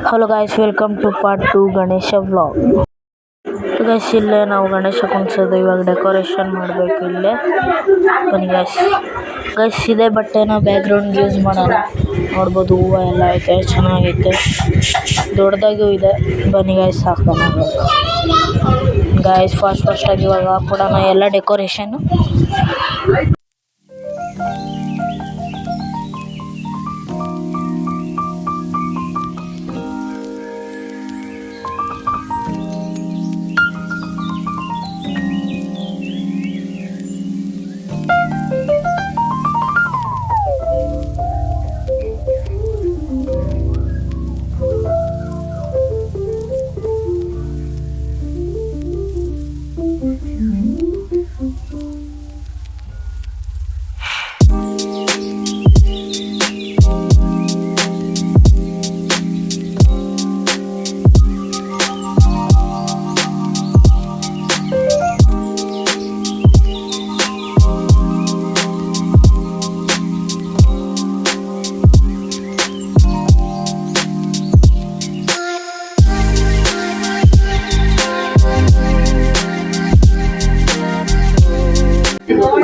Hello guys, welcome to part 2 Ganesha vlog. Guys, ಇಲ್ಲೇ ನಾವು ಗಣೇಶ ಕುಣಿಸೋದು. ಇವಾಗ ಡೆಕೋರೇಷನ್ ಮಾಡಬೇಕು ಇಲ್ಲೇ. ಬನ್ನಿ ಗೈಸ್, ಇದೇ ಬಟ್ಟೆನ ಬ್ಯಾಕ್ಗ್ರೌಂಡ್ ಯೂಸ್ ಮಾಡೋಣ. ನೋಡ್ಬೋದು, ಹೂವು ಎಲ್ಲ ಐತೆ, ಚೆನ್ನಾಗೈತೆ, ದೊಡ್ಡದಾಗೂ ಇದೆ. ಬನ್ನಿ ಗೈಸ್, ಹಾಕೋಣ ಗೈಸ್. ಫಾಸ್ಟಾಗಿ ಇವಾಗ ಹಾಕ್ಬಿಡೋಣ ಎಲ್ಲ ಡೆಕೋರೇಷನ್ನು.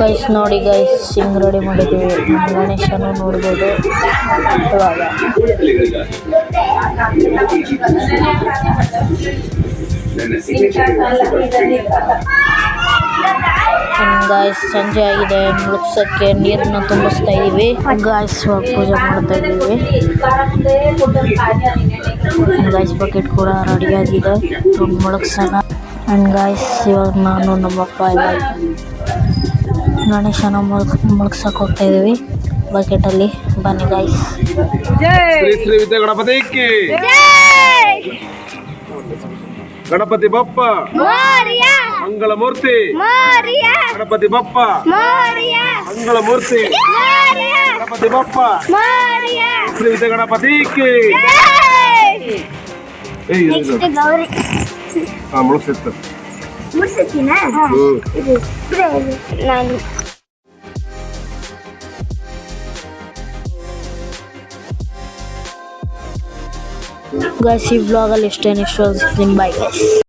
ಗೈಸ್ ನೋಡಿ ಗೈಸ್, ಹಿಂಗ್ ರೆಡಿ ಮಾಡಿದ್ದೀವಿ. ಗಣೇಶನು ನೋಡ್ಬೋದು ಇವಾಗ. ಗಾಯ್ಸ್, ಸಂಜೆ ಆಗಿದೆ. ಮುಳುಗ್ಸಕ್ಕೆ ನೀರನ್ನ ತುಂಬಿಸ್ತಾ ಇದೀವಿ. ಗಾಯ್ಸ್, ಪೂಜೆ ಮಾಡ್ತಾ ಇದೀವಿ. ಗಾಯ್ಸ್, ಬಕೆಟ್ ಕೂಡ ರೆಡಿ ಆಗಿದೆ ಮುಳುಗ್ಸೋಣ. ಅಂಡ್ ಗಾಯ್ಸ್, ಇವಾಗ ನಾನು ನಮ್ಮಪ್ಪ ಇವಾಗ ಗಣೇಶನ ಮುಳುಗ್ಸಕ್ಕೆ ಹೋಗ್ತಾ ಇದೀವಿ ಬಕೆಟಲ್ಲಿ. ಬನ್ನಿ ಗಾಯ್ಸ್. ಶ್ರೀ ವಿದ್ಯಾ ಗಣಪತಿಗೆ ಗಣಪತಿ ಬಪ್ಪ ಮಂಗಳ ಮೂರ್ತಿ, ಗಣಪತಿ ಬಪ್ಪ ಮಂಗಳ ಮೂರ್ತಿ, ಗಣಪತಿ ಬಪ್ಪ ಶ್ರೀ ವಿದ್ಯಾ ಗಣಪತಿಗೆ. ಮುಳುಗ್ಸಿತ್ತು ಗಾಯ್ಸ್, ಈ ವ್ಲಾಗಲ್ಲಿ ಇಷ್ಟೇ. Next bye guys.